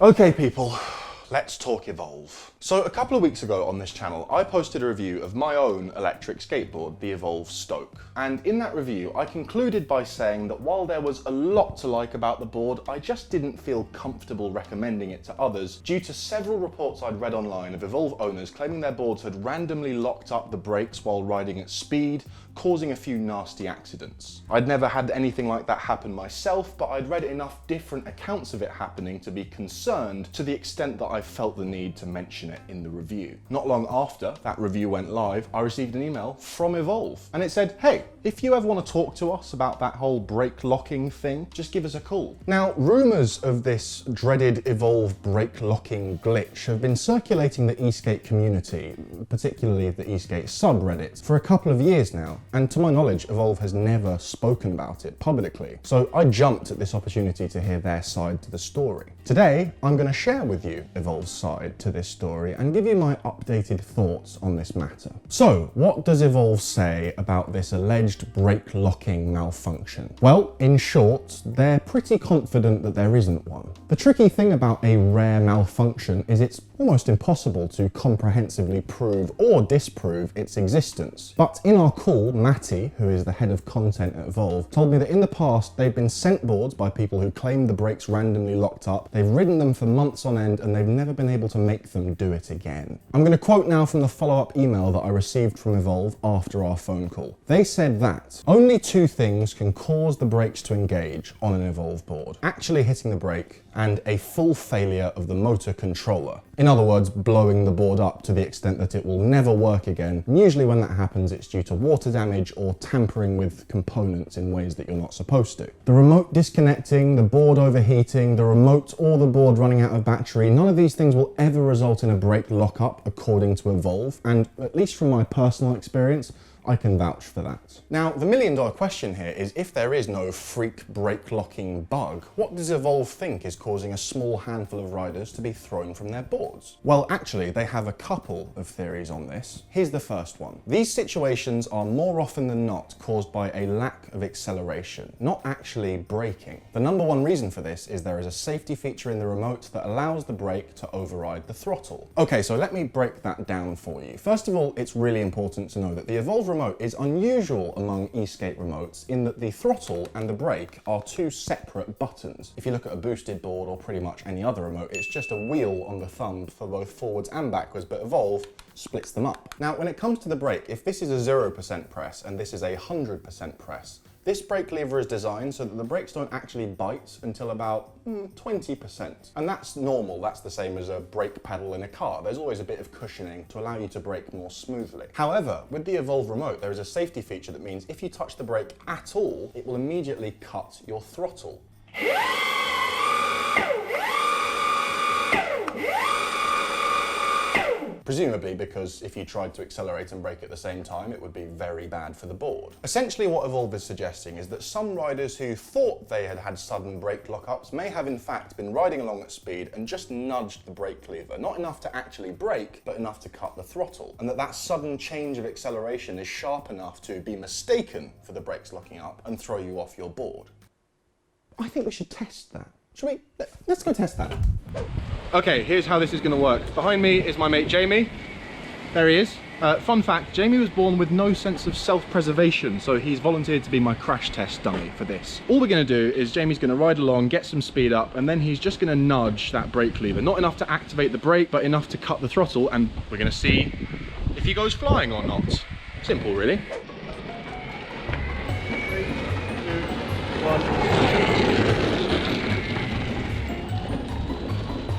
Okay people, let's talk Evolve. So a couple of weeks ago on this channel, I posted a review of my own electric skateboard, the Evolve Stoke. And in that review, I concluded by saying that while there was a lot to like about the board, I just didn't feel comfortable recommending it to others due to several reports I'd read online of Evolve owners claiming their boards had randomly locked up the brakes while riding at speed, causing a few nasty accidents. I'd never had anything like that happen myself, but I'd read enough different accounts of it happening to be concerned to the extent that I felt the need to mention it in the review. Not long after that review went live, I received an email from Evolve, and it said, hey, if you ever want to talk to us about that whole brake locking thing, just give us a call. Now, rumours of this dreaded Evolve brake locking glitch have been circulating the eskate community, particularly the eskate subreddit, for a couple of years now, and to my knowledge, Evolve has never spoken about it publicly. So I jumped at this opportunity to hear their side to the story. Today, I'm going to share with you Evolve's side to this story and give you my updated thoughts on this matter. So, what does Evolve say about this alleged brake locking malfunction? Well, in short, they're pretty confident that there isn't one. The tricky thing about a rare malfunction is it's almost impossible to comprehensively prove or disprove its existence. But in our call, Matty, who is the head of content at Evolve, told me that in the past they've been sent boards by people who claimed the brakes randomly locked up, they've ridden them for months on end, and they've never been able to make them do it again. I'm going to quote now from the follow-up email that I received from Evolve after our phone call. They said that only two things can cause the brakes to engage on an Evolve board: actually hitting the brake and a full failure of the motor controller. In other words, blowing the board up to the extent that it will never work again. And usually when that happens, it's due to water damage or tampering with components in ways that you're not supposed to. The remote disconnecting, the board overheating, the remote or the board running out of battery, none of these things will ever result in a brake lockup according to Evolve, and at least from my personal experience, I can vouch for that. Now, the million-dollar question here is, if there is no freak brake locking bug, what does Evolve think is causing a small handful of riders to be thrown from their boards? Well, actually, they have a couple of theories on this. Here's the first one. These situations are more often than not caused by a lack of acceleration, not actually braking. The number one reason for this is there is a safety feature in the remote that allows the brake to override the throttle. Okay, so let me break that down for you. First of all, it's really important to know that the Evolve remote is unusual among eskate remotes in that the throttle and the brake are two separate buttons. If you look at a boosted board or pretty much any other remote, it's just a wheel on the thumb for both forwards and backwards, but Evolve splits them up. Now, when it comes to the brake, if this is a 0% press and this is a 100% press, this brake lever is designed so that the brakes don't actually bite until about 20%. And that's normal, that's the same as a brake pedal in a car. There's always a bit of cushioning to allow you to brake more smoothly. However, with the Evolve remote, there is a safety feature that means if you touch the brake at all, it will immediately cut your throttle. Presumably because if you tried to accelerate and brake at the same time, it would be very bad for the board. Essentially what Evolve is suggesting is that some riders who thought they had had sudden brake lockups may have in fact been riding along at speed and just nudged the brake lever, not enough to actually brake, but enough to cut the throttle, and that sudden change of acceleration is sharp enough to be mistaken for the brakes locking up and throw you off your board. I think we should test that. Should we? Let's go test that. Okay, here's how this is going to work. Behind me is my mate Jamie. There he is. Fun fact, Jamie was born with no sense of self-preservation, so he's volunteered to be my crash test dummy for this. All we're going to do is Jamie's going to ride along, get some speed up, and then he's just going to nudge that brake lever. Not enough to activate the brake, but enough to cut the throttle, and we're going to see if he goes flying or not. Simple, really. 3, 2, 1.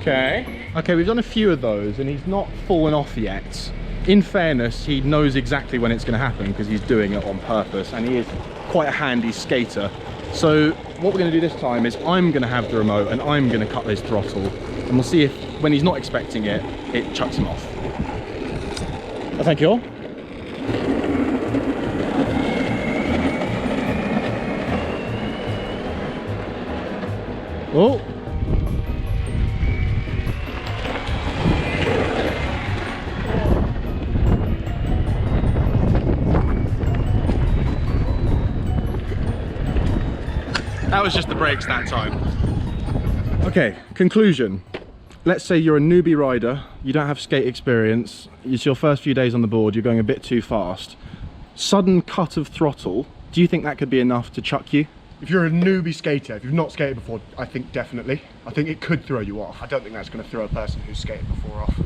Okay, we've done a few of those and he's not fallen off yet. In fairness, he knows exactly when it's going to happen because he's doing it on purpose, and he is quite a handy skater. So what we're going to do this time is I'm going to have the remote and I'm going to cut his throttle, and we'll see if when he's not expecting it, it chucks him off. Oh, thank you all. Oh. That was just the brakes that time. Okay, conclusion. let's say you're a newbie rider, you don't have skate experience, it's your first few days on the board, you're going a bit too fast. Sudden cut of throttle, do you think that could be enough to chuck you? If you're a newbie skater, if you've not skated before, I think definitely. I think it could throw you off. I don't think that's going to throw a person who's skated before off.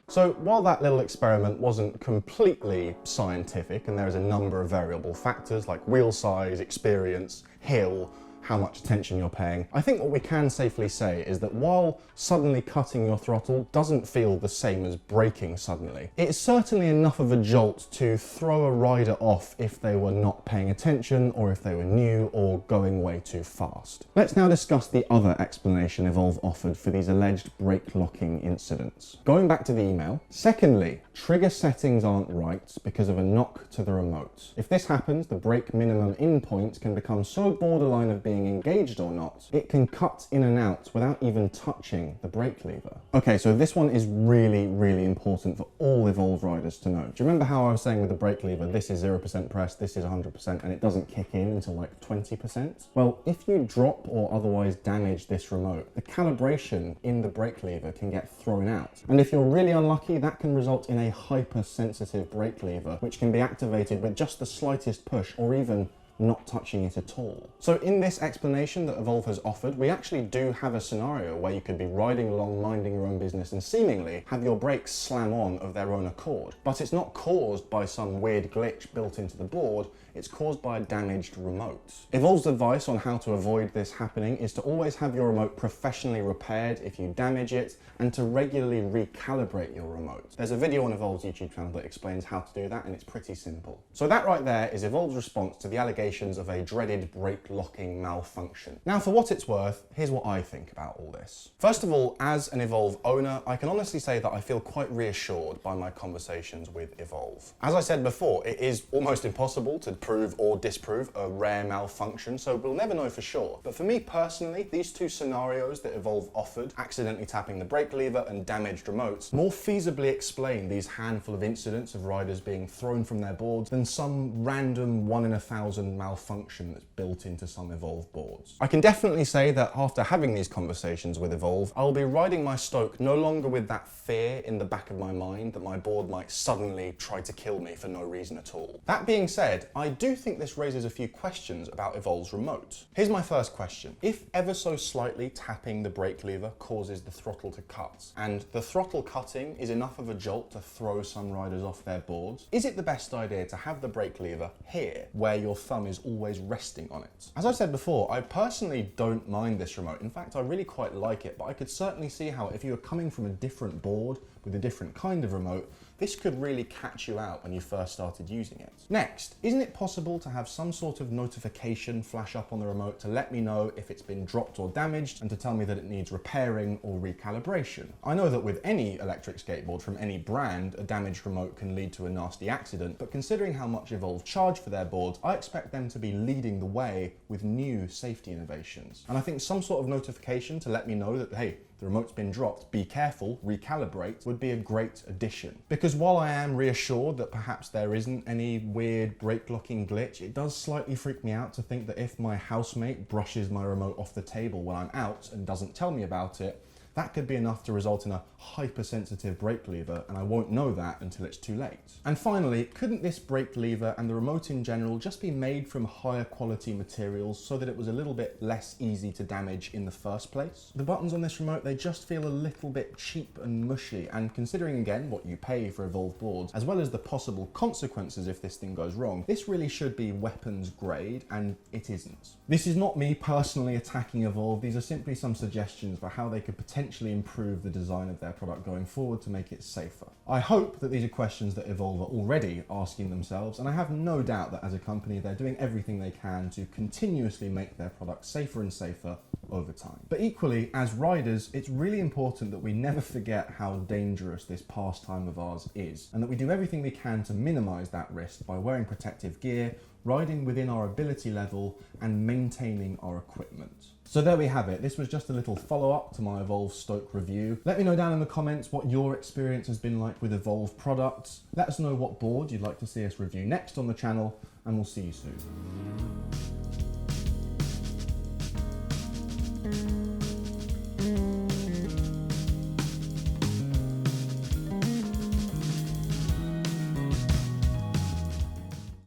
So while that little experiment wasn't completely scientific, and there is a number of variable factors like wheel size, experience, hill, how much attention you're paying, I think what we can safely say is that while suddenly cutting your throttle doesn't feel the same as braking suddenly, it's certainly enough of a jolt to throw a rider off if they were not paying attention, or if they were new or going way too fast. Let's now discuss the other explanation Evolve offered for these alleged brake locking incidents. Going back to the email, secondly, trigger settings aren't right because of a knock to the remote. If this happens, the brake minimum in point can become so borderline of being engaged or not, it can cut in and out without even touching the brake lever. Okay, so this one is really, really important for all Evolve riders to know. Do you remember how I was saying with the brake lever, this is 0% press, this is 100%, and it doesn't kick in until like 20%? Well, if you drop or otherwise damage this remote, the calibration in the brake lever can get thrown out. And if you're really unlucky, that can result in a hypersensitive brake lever, which can be activated with just the slightest push or even not touching it at all. So in this explanation that Evolve has offered, we actually do have a scenario where you could be riding along, minding your own business, and seemingly have your brakes slam on of their own accord. But it's not caused by some weird glitch built into the board, it's caused by a damaged remote. Evolve's advice on how to avoid this happening is to always have your remote professionally repaired if you damage it, and to regularly recalibrate your remote. There's a video on Evolve's YouTube channel that explains how to do that, and it's pretty simple. So that right there is Evolve's response to the allegations of a dreaded brake locking malfunction. Now, for what it's worth, here's what I think about all this. First of all, as an Evolve owner, I can honestly say that I feel quite reassured by my conversations with Evolve. As I said before, it is almost impossible to prove or disprove a rare malfunction, so we'll never know for sure. But for me personally, these two scenarios that Evolve offered, accidentally tapping the brake lever and damaged remotes, more feasibly explain these handful of incidents of riders being thrown from their boards than some random 1 in 1,000 malfunction that's built into some Evolve boards. I can definitely say that after having these conversations with Evolve, I'll be riding my Stoke no longer with that fear in the back of my mind that my board might suddenly try to kill me for no reason at all. That being said, I do think this raises a few questions about Evolve's remote. Here's my first question. If ever so slightly tapping the brake lever causes the throttle to cut, and the throttle cutting is enough of a jolt to throw some riders off their boards, is it the best idea to have the brake lever here, where your thumb is always resting on it? As I've said before, I personally don't mind this remote. In fact, I really quite like it, but I could certainly see how if you were coming from a different board with a different kind of remote, this could really catch you out when you first started using it. Next, isn't it possible to have some sort of notification flash up on the remote to let me know if it's been dropped or damaged, and to tell me that it needs repairing or recalibration? I know that with any electric skateboard from any brand, a damaged remote can lead to a nasty accident, but considering how much Evolve charge for their boards, I expect them to be leading the way with new safety innovations. And I think some sort of notification to let me know that, hey, the remote's been dropped, be careful, recalibrate, would be a great addition. Because while I am reassured that perhaps there isn't any weird brake locking glitch, it does slightly freak me out to think that if my housemate brushes my remote off the table when I'm out and doesn't tell me about it, that could be enough to result in a hypersensitive brake lever, and I won't know that until it's too late. And finally, couldn't this brake lever and the remote in general just be made from higher quality materials so that it was a little bit less easy to damage in the first place? The buttons on this remote, they just feel a little bit cheap and mushy, and considering again what you pay for Evolve boards, as well as the possible consequences if this thing goes wrong, this really should be weapons grade, and it isn't. This is not me personally attacking Evolve, these are simply some suggestions for how they could potentially improve the design of their product going forward to make it safer. I hope that these are questions that Evolve are already asking themselves, and I have no doubt that as a company they're doing everything they can to continuously make their product safer and safer over time. But equally, as riders, it's really important that we never forget how dangerous this pastime of ours is, and that we do everything we can to minimize that risk by wearing protective gear, riding within our ability level, and maintaining our equipment. So there we have it. This was just a little follow-up to my Evolve Stoke review. Let me know down in the comments what your experience has been like with Evolve products. Let us know what board you'd like to see us review next on the channel, and we'll see you soon.